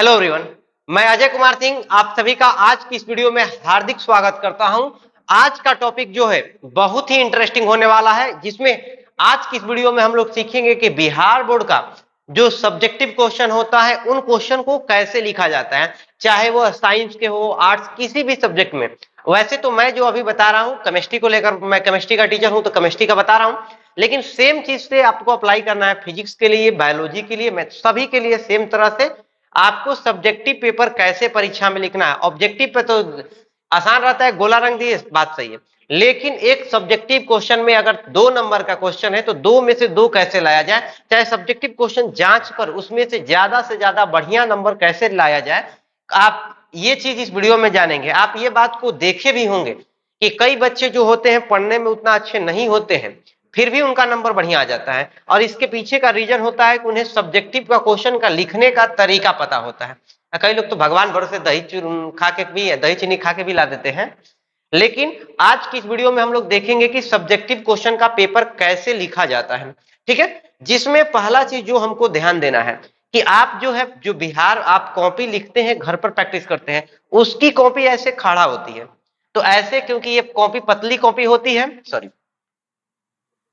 Hello everyone, मैं अजय कुमार सिंह आप सभी का आज की इस वीडियो में हार्दिक स्वागत करता हूं। आज का टॉपिक जो है बहुत ही इंटरेस्टिंग होने वाला है, जिसमें आज की इस वीडियो में हम लोग सीखेंगे कि बिहार बोर्ड का जो सब्जेक्टिव क्वेश्चन होता है उन क्वेश्चन को कैसे लिखा जाता है, चाहे वो साइंस के हो, आर्ट्स, किसी भी सब्जेक्ट में। वैसे तो मैं जो अभी बता रहा हूं केमिस्ट्री को लेकर, मैं केमिस्ट्री का टीचर हूं तो केमिस्ट्री का बता रहा हूं, लेकिन सेम चीज से आपको अप्लाई करना है फिजिक्स के लिए, बायोलॉजी के लिए, मैथ, सभी के लिए सेम तरह से आपको सब्जेक्टिव पेपर कैसे परीक्षा में लिखना है। ऑब्जेक्टिव पे तो आसान रहता है, गोला रंग दिए, बात सही है, लेकिन एक सब्जेक्टिव क्वेश्चन में अगर 2 नंबर का क्वेश्चन है तो 2 में से 2 कैसे लाया जाए, चाहे सब्जेक्टिव क्वेश्चन जांच कर उसमें से ज्यादा बढ़िया नंबर कैसे लाया जाए, आप ये चीज इस वीडियो में जानेंगे। आप ये बात को देखे भी होंगे कि कई बच्चे जो होते हैं पढ़ने में उतना अच्छे नहीं होते हैं, फिर भी उनका नंबर बढ़िया आ जाता है, और इसके पीछे का रीजन होता है कि उन्हें सब्जेक्टिव का क्वेश्चन का लिखने का तरीका पता होता है। कई लोग तो भगवान भरोसे दही खा के भी, दही चीनी खा के भी ला देते हैं, लेकिन आज की इस वीडियो में हम लोग देखेंगे कि सब्जेक्टिव क्वेश्चन का पेपर कैसे लिखा जाता है। ठीक है, जिसमें पहला चीज जो हमको ध्यान देना है कि आप जो है, जो बिहार आप कॉपी लिखते हैं, घर पर प्रैक्टिस करते हैं, उसकी कॉपी ऐसे खड़ा होती है। तो ऐसे, क्योंकि ये कॉपी पतली कॉपी होती है, सॉरी,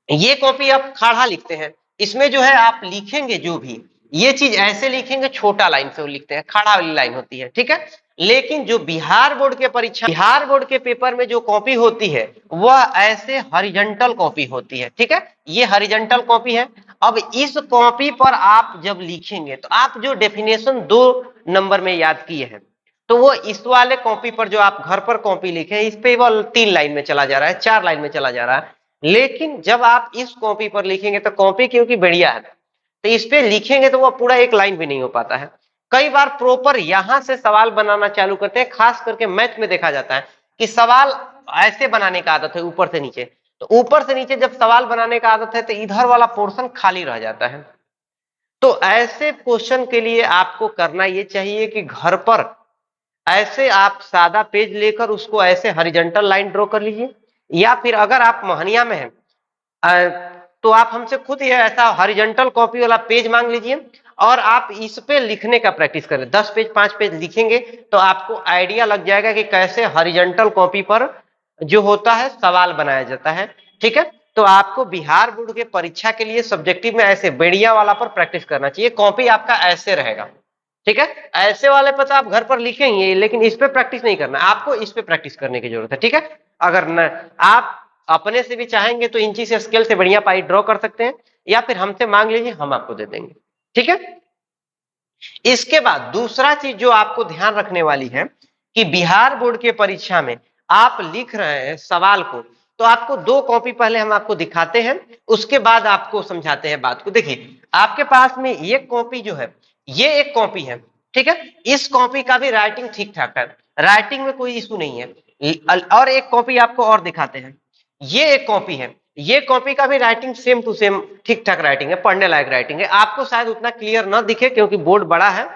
ये कॉपी आप खाड़ा लिखते हैं, इसमें जो है आप लिखेंगे जो भी, ये चीज ऐसे लिखेंगे, छोटा लाइन से वो लिखते हैं, खाड़ा वाली लाइन होती है। ठीक है, लेकिन जो बिहार बोर्ड के परीक्षा, बिहार बोर्ड के पेपर में जो कॉपी होती है वह ऐसे हॉरिजॉन्टल कॉपी होती है। ठीक है, ये हॉरिजॉन्टल कॉपी है। अब इस कॉपी पर आप जब लिखेंगे तो आप जो डेफिनेशन 2 नंबर में याद किए हैं, तो वो इस वाले कॉपी पर जो आप घर पर कॉपी लिखे, इस पे वो 3 लाइन में चला जा रहा है, 4 लाइन में चला जा रहा है। लेकिन जब आप इस कॉपी पर लिखेंगे तो कॉपी क्योंकि बढ़िया है, तो इस पे लिखेंगे तो वो पूरा एक लाइन भी नहीं हो पाता है। कई बार प्रॉपर यहां से सवाल बनाना चालू करते हैं, खास करके मैथ में देखा जाता है कि सवाल ऐसे बनाने का आदत है ऊपर से नीचे, तो ऊपर से नीचे जब सवाल बनाने का आदत है तो इधर वाला पोर्शन खाली रह जाता है। तो ऐसे क्वेश्चन के लिए आपको करना ये चाहिए कि घर पर ऐसे आप सादा पेज लेकर उसको ऐसे हॉरिजॉन्टल लाइन ड्रॉ कर लीजिए, या फिर अगर आप मोहनिया में हैं तो आप हमसे खुद ये ऐसा हॉरिजॉन्टल कॉपी वाला पेज मांग लीजिए और आप इस पे लिखने का प्रैक्टिस करें। 10 पेज 5 पेज लिखेंगे तो आपको आइडिया लग जाएगा कि कैसे हॉरिजॉन्टल कॉपी पर जो होता है सवाल बनाया जाता है। ठीक है, तो आपको बिहार बोर्ड के परीक्षा के लिए सब्जेक्टिव में ऐसे बेड़िया वाला पर प्रैक्टिस करना चाहिए। कॉपी आपका ऐसे रहेगा, ठीक है, ऐसे वाले पर तो आप घर पर लिखेंगे, लेकिन इस पे प्रैक्टिस नहीं करना, आपको इस पे प्रैक्टिस करने की जरूरत है। ठीक है, अगर न आप अपने से भी चाहेंगे तो इंची से स्केल से बढ़िया पाई ड्रॉ कर सकते हैं, या फिर हमसे मांग लीजिए, हम आपको दे देंगे। ठीक है, इसके बाद दूसरा चीज जो आपको ध्यान रखने वाली है कि बिहार बोर्ड के परीक्षा में आप लिख रहे हैं सवाल को, तो आपको 2 कॉपी पहले हम आपको दिखाते हैं, उसके बाद आपको समझाते हैं बात को। देखिए, आपके पास में ये कॉपी जो है, ये एक कॉपी है। ठीक है, इस कॉपी का भी राइटिंग ठीक ठाक है, राइटिंग में कोई इशू नहीं है। और एक कॉपी आपको और दिखाते हैं, ये एक कॉपी है, ये कॉपी का भी राइटिंग सेम टू सेम ठीक ठाक राइटिंग है, पढ़ने लायक राइटिंग है। आपको शायद उतना क्लियर ना दिखे क्योंकि बोर्ड बड़ा है,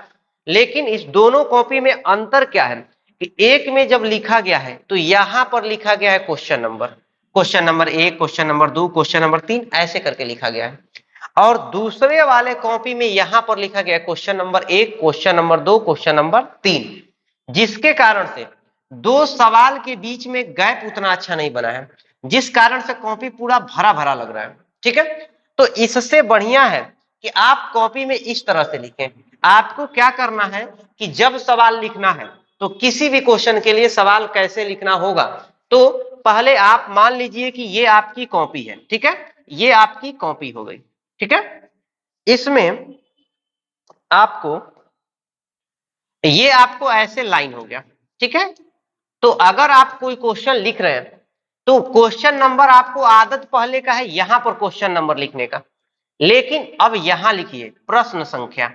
लेकिन इस दोनों कॉपी में अंतर क्या है कि एक में जब लिखा गया है तो यहां पर लिखा गया है question number, question number 1, question number 2, question number 3, ऐसे करके लिखा गया है। और दूसरे वाले कॉपी में यहां पर लिखा गया है question number 1, question number 2, question number 3, जिसके कारण से 2 सवाल के बीच में गैप उतना अच्छा नहीं बना है, जिस कारण से कॉपी पूरा भरा भरा लग रहा है। ठीक है, तो इससे बढ़िया है कि आप कॉपी में इस तरह से लिखें। आपको क्या करना है कि जब सवाल लिखना है तो किसी भी क्वेश्चन के लिए सवाल कैसे लिखना होगा, तो पहले आप मान लीजिए कि ये आपकी कॉपी है। ठीक है, ये आपकी कॉपी हो गई। ठीक है, इसमें आपको, ये आपको ऐसे लाइन हो गया। ठीक है, तो अगर आप कोई क्वेश्चन लिख रहे हैं तो क्वेश्चन नंबर आपको आदत पहले का है यहां पर क्वेश्चन नंबर लिखने का, लेकिन अब यहां लिखिए प्रश्न संख्या,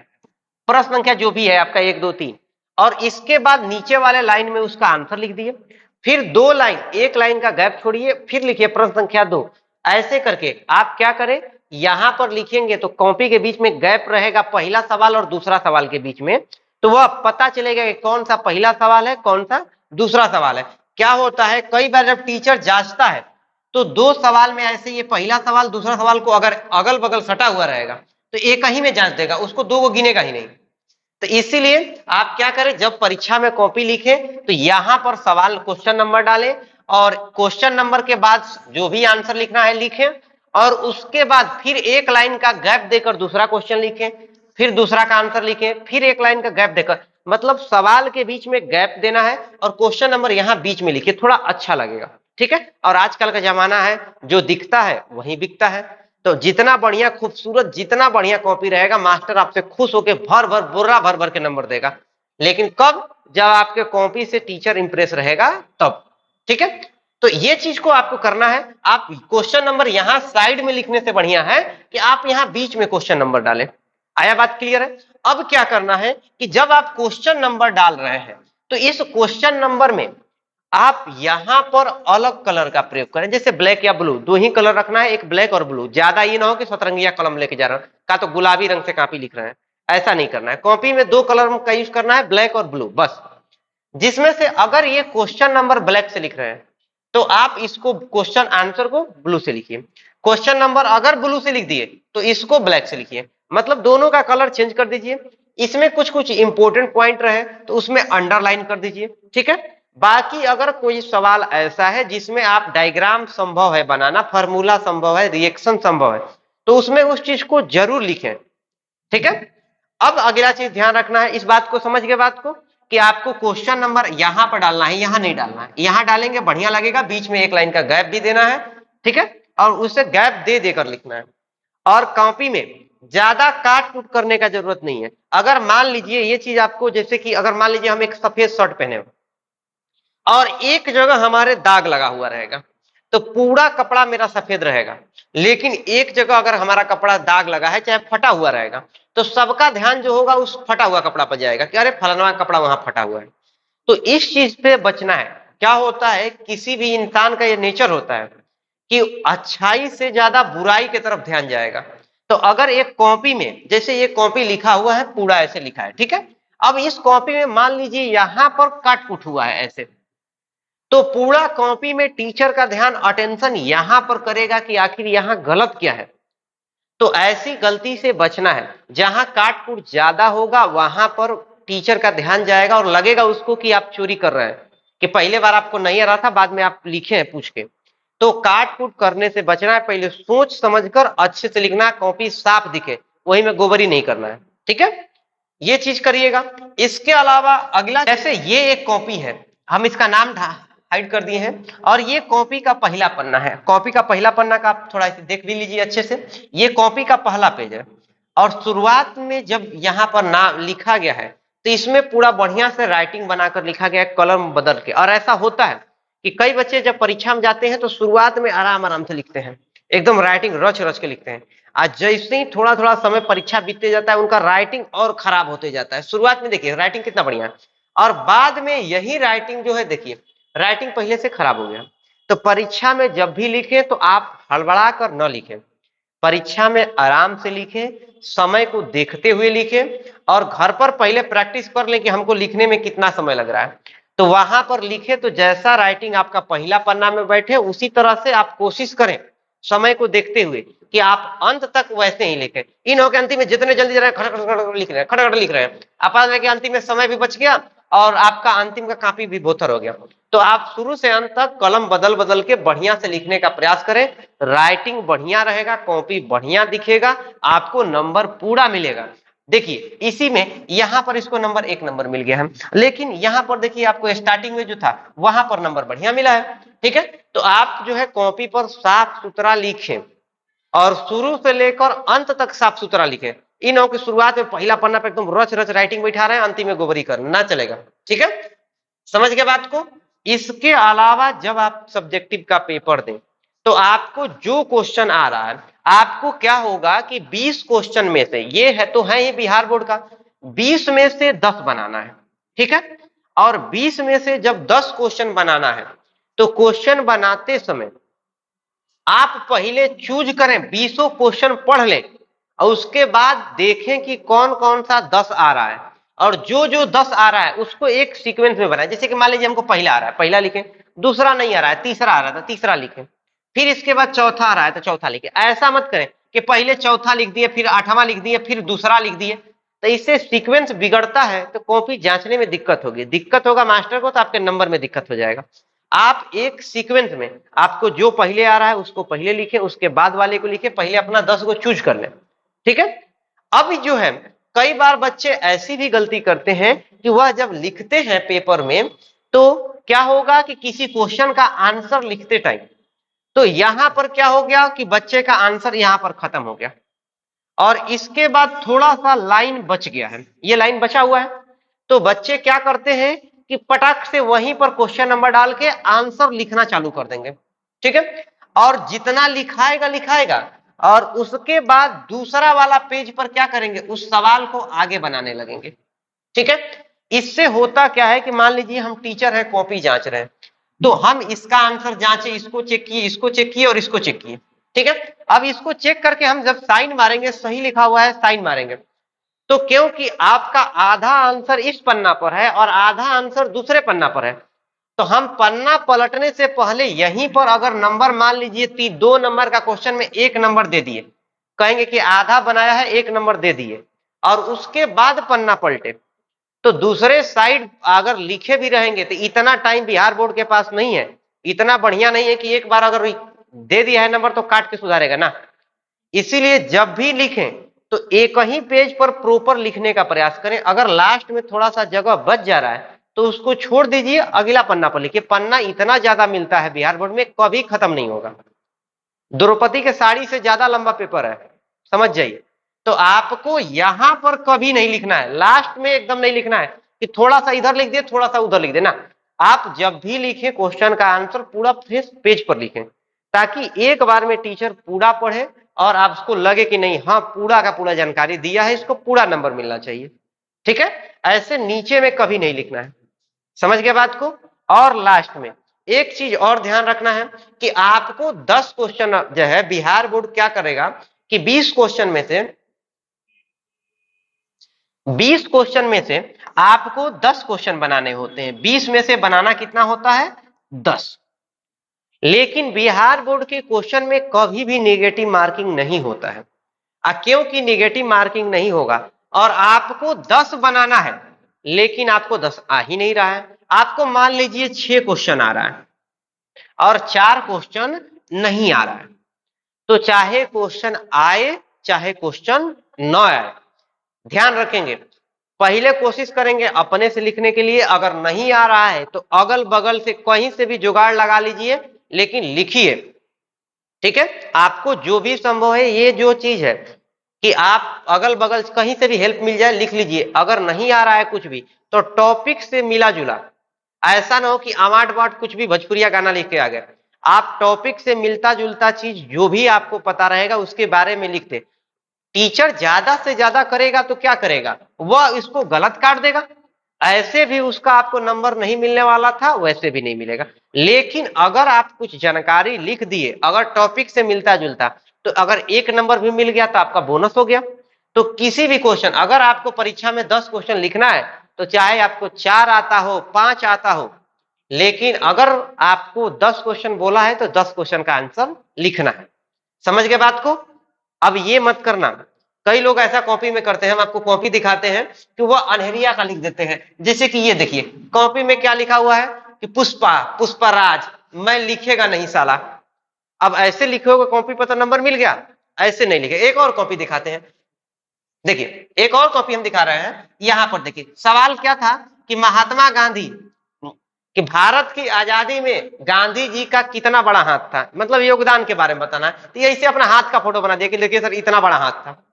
प्रश्न संख्या जो भी है आपका 1 2 3, और इसके बाद नीचे वाले लाइन में उसका आंसर लिख दिए, फिर 2 लाइन, 1 लाइन का गैप छोड़िए, फिर लिखिए प्रश्न संख्या 2। ऐसे करके आप क्या करें, यहां पर लिखेंगे तो कॉपी के बीच में गैप रहेगा पहला सवाल और दूसरा सवाल के बीच में, तो वह पता चलेगा कि कौन सा पहला सवाल है, कौन सा दूसरा सवाल है। क्या होता है, कई बार जब टीचर जांचता है तो 2 सवाल में ऐसे ये पहला सवाल दूसरा सवाल को अगर अगल बगल सटा हुआ रहेगा तो एक ही में जांच देगा, उसको 2 को गिनेगा ही नहीं। तो इसीलिए आप क्या करें, जब परीक्षा में कॉपी लिखें तो यहां पर सवाल क्वेश्चन नंबर डालें और क्वेश्चन नंबर के बाद जो भी आंसर लिखना है लिखें और उसके बाद फिर एक लाइन का गैप देकर दूसरा क्वेश्चन लिखें, फिर दूसरा का आंसर लिखें, फिर एक लाइन का गैप देकर, मतलब सवाल के बीच में गैप देना है और क्वेश्चन नंबर यहां बीच में लिखिए, थोड़ा अच्छा लगेगा। ठीक है, और आजकल का जमाना है जो दिखता है वही बिकता है, तो जितना बढ़िया खूबसूरत जितना बढ़िया कॉपी रहेगा मास्टर आपसे खुश होकर भर भर बुर्रा भर भर के नंबर देगा। लेकिन कब, जब आपके कॉपी से टीचर इंप्रेस रहेगा तब। ठीक है, तो ये चीज को आपको करना है। आप क्वेश्चन नंबर यहां साइड में लिखने से बढ़िया है कि आप यहां बीच में क्वेश्चन नंबर डालें। आया बात क्लियर है? अब क्या करना है कि जब आप क्वेश्चन नंबर डाल रहे हैं तो इस क्वेश्चन नंबर में आप यहां पर अलग कलर का प्रयोग करें, जैसे ब्लैक या ब्लू, दो ही कलर रखना है, एक ब्लैक और ब्लू। ज्यादा ये ना हो कि सतरंगिया कलम लेके जा रहे हैं का तो गुलाबी रंग से कॉपी लिख रहे हैं, ऐसा नहीं करना है। कॉपी में दो कलर का यूज करना है, ब्लैक और ब्लू बस। जिसमें से अगर ये क्वेश्चन नंबर ब्लैक से लिख रहे हैं तो आप इसको क्वेश्चन आंसर को ब्लू से लिखिए, क्वेश्चन नंबर अगर ब्लू से लिख दिए तो इसको ब्लैक से लिखिए, मतलब दोनों का कलर चेंज कर दीजिए। इसमें कुछ कुछ इंपॉर्टेंट पॉइंट रहे तो उसमें अंडरलाइन कर दीजिए। ठीक है, बाकी अगर कोई सवाल ऐसा है जिसमें आप डायग्राम संभव है बनाना, फार्मूला संभव है, रिएक्शन संभव है, तो उसमें उस चीज को जरूर लिखें। ठीक है, अब अगला चीज ध्यान रखना है, इस बात को समझ गए बात को, कि आपको क्वेश्चन नंबर यहां पर डालना है, यहां नहीं डालना है। यहां डालेंगे बढ़िया लगेगा, बीच में एक लाइन का गैप भी देना है। ठीक है, और उसे गैप दे देकर लिखना है। और कॉपी में ज्यादा काट कूट करने का जरूरत नहीं है। अगर मान लीजिए ये चीज आपको, जैसे कि अगर मान लीजिए हम एक सफेद शर्ट पहने हो और एक जगह हमारे दाग लगा हुआ रहेगा तो पूरा कपड़ा मेरा सफेद रहेगा, लेकिन एक जगह अगर हमारा कपड़ा दाग लगा है चाहे फटा हुआ रहेगा तो सबका ध्यान जो होगा उस फटा हुआ कपड़ा पर जाएगा कि अरे फलाना कपड़ा वहां फटा हुआ है। तो इस चीज पे बचना है। क्या होता है, किसी भी इंसान का ये नेचर होता है कि अच्छाई से ज्यादा बुराई की तरफ ध्यान जाएगा। तो अगर एक कॉपी में, जैसे ये कॉपी लिखा हुआ है पूरा ऐसे लिखा है, ठीक है, अब इस कॉपी में मान लीजिए यहां पर काट कुट हुआ है ऐसे, तो पूरा कॉपी में टीचर का ध्यान अटेंशन यहां पर करेगा कि आखिर यहां गलत क्या है। तो ऐसी गलती से बचना है, जहां काट कूट ज्यादा होगा वहां पर टीचर का ध्यान जाएगा और लगेगा उसको कि आप चोरी कर रहे हैं, कि पहले बार आपको नहीं आ रहा था बाद में आप लिखे हैं पूछ के। तो काट कूट करने से बचना है, पहले सोच समझकर अच्छे से लिखना, कॉपी साफ दिखे, वही में गोबरी नहीं करना है। ठीक है, ये चीज करिएगा। इसके अलावा अगला, जैसे ये एक कॉपी है, हम इसका नाम हाइड कर दिए हैं, और ये कॉपी का पहला पन्ना है। कॉपी का पहला पन्ना का आप थोड़ा इसे देख भी लीजिए अच्छे से, ये कॉपी का पहला पेज है और शुरुआत में जब यहाँ पर नाम लिखा गया है तो इसमें पूरा बढ़िया से राइटिंग बनाकर लिखा गया है, कलम बदल के। और ऐसा होता है कि कई बच्चे जब परीक्षा में जाते हैं तो शुरुआत में आराम आराम से लिखते हैं, एकदम राइटिंग रच रच के लिखते हैं। आज जैसे ही थोड़ा थोड़ा समय परीक्षा बीतते जाता है उनका राइटिंग और खराब होते जाता है। शुरुआत में देखिए राइटिंग कितना बढ़िया है और बाद में यही राइटिंग जो है, देखिए राइटिंग पहले से खराब हो गया। तो परीक्षा में जब भी लिखें तो आप हड़बड़ा कर न लिखें, परीक्षा में आराम से लिखें, समय को देखते हुए लिखें और घर पर पहले प्रैक्टिस कर लें कि हमको लिखने में कितना समय लग रहा है। तो वहां पर लिखे तो जैसा राइटिंग आपका पहला पन्ना में बैठे उसी तरह से आप कोशिश करें समय को देखते हुए कि आप अंत तक वैसे ही लिखें। इन हो के अंतिम में जितने जल्दी खड़खड़ लिख रहे हैं, खड़खड़ लिख रहे हैं, आप अंतिम में समय भी बच गया और आपका अंतिम का कॉपी भी बोथर हो गया। तो आप शुरू से अंत तक कलम बदल बदल के बढ़िया से लिखने का प्रयास करें, राइटिंग बढ़िया रहेगा, कॉपी बढ़िया दिखेगा, आपको नंबर पूरा मिलेगा। देखिए इसी में यहां पर इसको नंबर 1 नंबर मिल गया है, लेकिन यहां पर देखिए आपको स्टार्टिंग में जो था वहां पर नंबर बढ़िया मिला है। ठीक है, तो आप जो है कॉपी पर साफ सुथरा लिखें और शुरू से लेकर अंत तक साफ सुथरा लिखें। इन हो कि शुरुआत में पहला पन्ना पे एकदम रच रच राइटिंग बैठा रहे हैं, अंतिम में गोबरी करना चलेगा। ठीक है, समझ गए बात को? इसके अलावा जब आप सब्जेक्टिव का पेपर दें तो आपको जो क्वेश्चन आ रहा है, आपको क्या होगा कि 20 क्वेश्चन में से, ये है तो है ही बिहार बोर्ड का, 20 में से 10 बनाना है। ठीक है, और 20 में से जब 10 क्वेश्चन बनाना है तो क्वेश्चन बनाते समय आप पहले चूज करें, 20 क्वेश्चन पढ़ लें और उसके बाद देखें कि कौन कौन सा 10 आ रहा है, और जो जो 10 आ रहा है उसको एक सीक्वेंस में बनाएं। जैसे कि मान लीजिए हमको पहला आ रहा है, पहला लिखें, दूसरा नहीं आ रहा है, तीसरा आ रहा था, तीसरा लिखें, फिर इसके बाद चौथा आ रहा है तो चौथा लिखें। ऐसा मत करें कि पहले चौथा लिख दिए, फिर आठवां लिख दिए, फिर दूसरा लिख दिए, तो इससे सीक्वेंस बिगड़ता है तो कॉपी जांचने में दिक्कत होगी, दिक्कत होगा मास्टर को तो आपके नंबर में दिक्कत हो जाएगा। आप एक सीक्वेंस में आपको जो पहले आ रहा है उसको पहले लिखें, उसके बाद वाले को लिखें, पहले अपना 10 को चूज कर लें, ठीक है। अब जो है कई बार बच्चे ऐसी भी गलती करते हैं कि वह जब लिखते हैं पेपर में तो क्या होगा कि किसी क्वेश्चन का आंसर लिखते टाइम तो यहां पर क्या हो गया कि बच्चे का आंसर यहां पर खत्म हो गया और इसके बाद थोड़ा सा लाइन बच गया है, ये लाइन बचा हुआ है, तो बच्चे क्या करते हैं कि पटाख से वहीं पर क्वेश्चन नंबर डाल के आंसर लिखना चालू कर देंगे, ठीक है। और जितना लिखाएगा लिखाएगा और उसके बाद दूसरा वाला पेज पर क्या करेंगे, उस सवाल को आगे बनाने लगेंगे, ठीक है। इससे होता क्या है कि मान लीजिए हम टीचर हैं, कॉपी जांच रहे हैं, तो हम इसका आंसर जांचे, इसको चेक किए, इसको चेक किए और इसको चेक किए, ठीक है। अब इसको चेक करके हम जब साइन मारेंगे, सही लिखा हुआ है साइन मारेंगे, तो क्योंकि आपका आधा आंसर इस पन्ना पर है और आधा आंसर दूसरे पन्ना पर है, तो हम पन्ना पलटने से पहले यहीं पर अगर नंबर मान लीजिए 2 नंबर का क्वेश्चन में 1 नंबर दे दिए, कहेंगे कि आधा बनाया है 1 नंबर दे दिए, और उसके बाद पन्ना पलटे, तो दूसरे साइड अगर लिखे भी रहेंगे तो इतना टाइम बिहार बोर्ड के पास नहीं है, इतना बढ़िया नहीं है कि एक बार अगर दे दिया है नंबर तो काट के सुधारेगा ना। इसीलिए जब भी लिखें तो एक ही पेज पर प्रॉपर लिखने का प्रयास करें। अगर लास्ट में थोड़ा सा जगह बच जा रहा है तो उसको छोड़ दीजिए, अगला पन्ना पर लिखिए। पन्ना इतना ज्यादा मिलता है बिहार बोर्ड में, कभी खत्म नहीं होगा। द्रौपदी के साड़ी से ज्यादा लंबा पेपर है, समझ जाइए। तो आपको यहां पर कभी नहीं लिखना है, लास्ट में एकदम नहीं लिखना है कि थोड़ा सा इधर लिख दिए थोड़ा सा उधर लिख देना। आप जब भी लिखें क्वेश्चन का आंसर पूरा फ्रेश पेज पर लिखें, ताकि एक बार में टीचर पूरा पढ़े और आपको लगे कि नहीं, हाँ पूरा का पूरा जानकारी दिया है, इसको पूरा नंबर मिलना चाहिए, ठीक है। ऐसे नीचे में कभी नहीं लिखना है, समझ गए बात को। और लास्ट में एक चीज और ध्यान रखना है कि आपको 10 क्वेश्चन जो है बिहार बोर्ड क्या करेगा कि 20 क्वेश्चन में से आपको 10 क्वेश्चन बनाने होते हैं। 20 में से बनाना कितना होता है, 10। लेकिन बिहार बोर्ड के क्वेश्चन में कभी भी नेगेटिव मार्किंग नहीं होता है। क्योंकि नेगेटिव मार्किंग नहीं होगा और आपको 10 बनाना है, लेकिन आपको 10 आ ही नहीं रहा है, आपको मान लीजिए 6 क्वेश्चन आ रहा है और 4 क्वेश्चन नहीं आ रहा है, तो चाहे क्वेश्चन आए चाहे क्वेश्चन न आए, ध्यान रखेंगे पहले कोशिश करेंगे अपने से लिखने के लिए। अगर नहीं आ रहा है तो अगल बगल से कहीं से भी जुगाड़ लगा लीजिए, लेकिन लिखिए, ठीक है। आपको जो भी संभव है, ये जो चीज है कि आप अगल बगल कहीं से भी हेल्प मिल जाए लिख लीजिए। अगर नहीं आ रहा है कुछ भी तो टॉपिक से मिला जुला, ऐसा ना हो कि आमाट बाट कुछ भी भोजपुरिया गाना लिख के आ गए। आप टॉपिक से मिलता जुलता चीज जो भी आपको पता रहेगा उसके बारे में लिखते। टीचर ज्यादा से ज्यादा करेगा तो क्या करेगा, वह इसको गलत काट देगा, ऐसे भी उसका आपको नंबर नहीं मिलने वाला था, वैसे भी नहीं मिलेगा। लेकिन अगर आप कुछ जानकारी लिख दिए, अगर टॉपिक से मिलता जुलता, तो अगर 1 नंबर भी मिल गया तो आपका बोनस हो गया। तो किसी भी क्वेश्चन, अगर आपको परीक्षा में 10 क्वेश्चन लिखना है तो चाहे आपको 4 आता हो 5 आता हो, लेकिन अगर आपको 10 क्वेश्चन बोला है तो 10 क्वेश्चन का आंसर लिखना है। समझ गए बात को। अब ये मत करना, कई लोग ऐसा कॉपी में करते हैं, हम आपको कॉपी दिखाते हैं कि वह अनहरिया का लिख देते हैं। जैसे कि ये देखिए कॉपी में क्या लिखा हुआ है कि पुष्पा पुष्पराज, मैं लिखेगा नहीं साला। अब ऐसे लिखोगे कॉपी पर तो नंबर मिल गया, ऐसे नहीं लिखे। एक और कॉपी दिखाते हैं, देखिए एक और कॉपी हम दिखा रहे हैं। यहां पर देखिए सवाल क्या था कि महात्मा गांधी, कि भारत की आजादी में गांधी जी का कितना बड़ा हाथ था, मतलब योगदान के बारे में बताना है। तो ये इसे अपना हाथ का फोटो बना दिया कि देखिए सर इतना बड़ा हाथ था।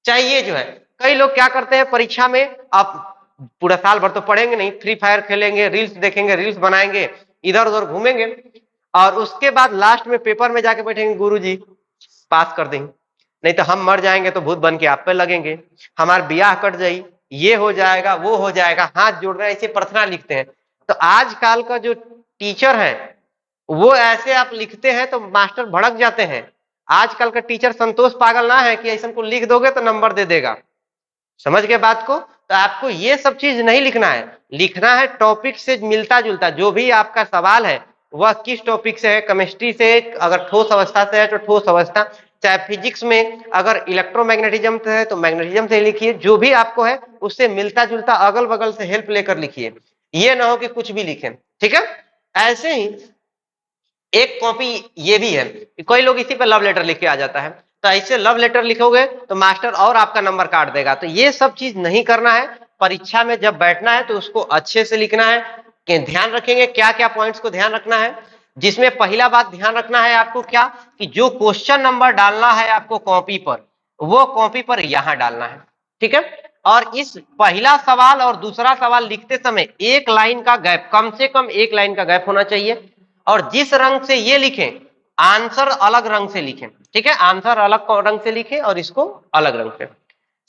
चाहिए जो है, कई लोग क्या करते हैं परीक्षा में, आप पूरा साल भर तो पढ़ेंगे नहीं, फ्री फायर खेलेंगे, रील्स देखेंगे, रील्स बनाएंगे, इधर उधर घूमेंगे, और उसके बाद लास्ट में पेपर में जाके बैठेंगे, गुरुजी पास कर देंगे, नहीं तो हम मर जाएंगे तो भूत बन के आप पे लगेंगे, हमारा ब्याह कट जाई, ये हो जाएगा वो हो जाएगा, हाथ जोड़ रहे हैं, ऐसे प्रार्थना लिखते हैं। तो आजकल का जो टीचर है वो ऐसे आप लिखते हैं तो मास्टर भड़क जाते हैं। आजकल का टीचर संतोष पागल ना है कि ऐसा को लिख दोगे तो नंबर दे देगा। समझ गए बात को। तो आपको ये सब चीज नहीं लिखना है, लिखना है टॉपिक से मिलता जुलता। जो भी आपका सवाल है वह किस टॉपिक से है, केमिस्ट्री से, अगर ठोस अवस्था से है तो ठोस अवस्था, चाहे फिजिक्स में अगर इलेक्ट्रोमैग्नेटिज्म से है तो मैग्नेटिज्म से लिखिए, जो भी आपको है उससे मिलता जुलता अगल बगल से हेल्प लेकर लिखिए, ये ना हो कि कुछ भी लिखें, ठीक है। ऐसे ही एक कॉपी ये भी है कि कोई लोग इसी पे लव लेटर लिख के आ जाता है, तो ऐसे लव लेटर लिखोगे तो मास्टर और आपका नंबर काट देगा। तो ये सब चीज नहीं करना है। परीक्षा में जब बैठना है तो उसको अच्छे से लिखना है। कि ध्यान रखेंगे क्या क्या पॉइंट्स को ध्यान रखना है, जिसमें पहला बात ध्यान रखना है आपको क्या, कि जो क्वेश्चन नंबर डालना है आपको कॉपी पर, वो कॉपी पर यहां डालना है, ठीक है। और इस पहला सवाल और दूसरा सवाल लिखते समय एक लाइन का गैप, कम से कम एक लाइन का गैप होना चाहिए। और जिस रंग से ये लिखें, आंसर अलग रंग से लिखें, ठीक है। आंसर अलग रंग से लिखें और इसको अलग रंग से,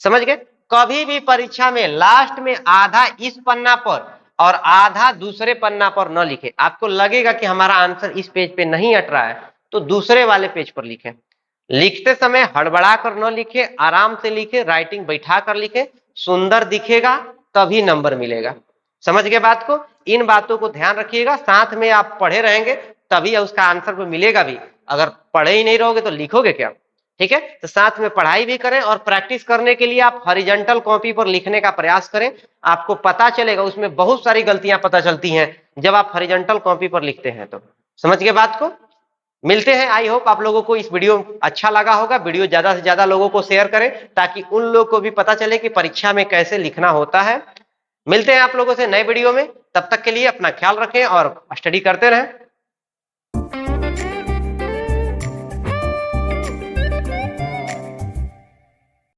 समझ गए। कभी भी परीक्षा में लास्ट में आधा इस पन्ना पर और आधा दूसरे पन्ना पर न लिखे। आपको लगेगा कि हमारा आंसर इस पेज पे नहीं अट रहा है तो दूसरे वाले पेज पर लिखें। लिखते समय हड़बड़ा कर न लिखे, आराम से लिखे, राइटिंग बैठा कर लिखे, सुंदर दिखेगा तभी नंबर मिलेगा। समझ गए बात को। इन बातों को ध्यान रखिएगा, साथ में आप पढ़े रहेंगे तभी उसका आंसर को मिलेगा भी। अगर पढ़े ही नहीं रहोगे तो लिखोगे क्या, ठीक है। तो साथ में पढ़ाई भी करें और प्रैक्टिस करने के लिए आप हॉरिजॉन्टल कॉपी पर लिखने का प्रयास करें। आपको पता चलेगा, उसमें बहुत सारी गलतियां पता चलती हैं जब आप हॉरिजॉन्टल कॉपी पर लिखते हैं। तो समझ गए बात को। मिलते हैं। आई होप आप लोगों को इस वीडियो अच्छा लगा होगा। वीडियो ज्यादा से ज्यादा लोगों को शेयर करें ताकि उन लोगों को भी पता चले कि परीक्षा में कैसे लिखना होता है। मिलते हैं आप लोगों से नए वीडियो में, तब तक के लिए अपना ख्याल रखें और स्टडी करते रहें।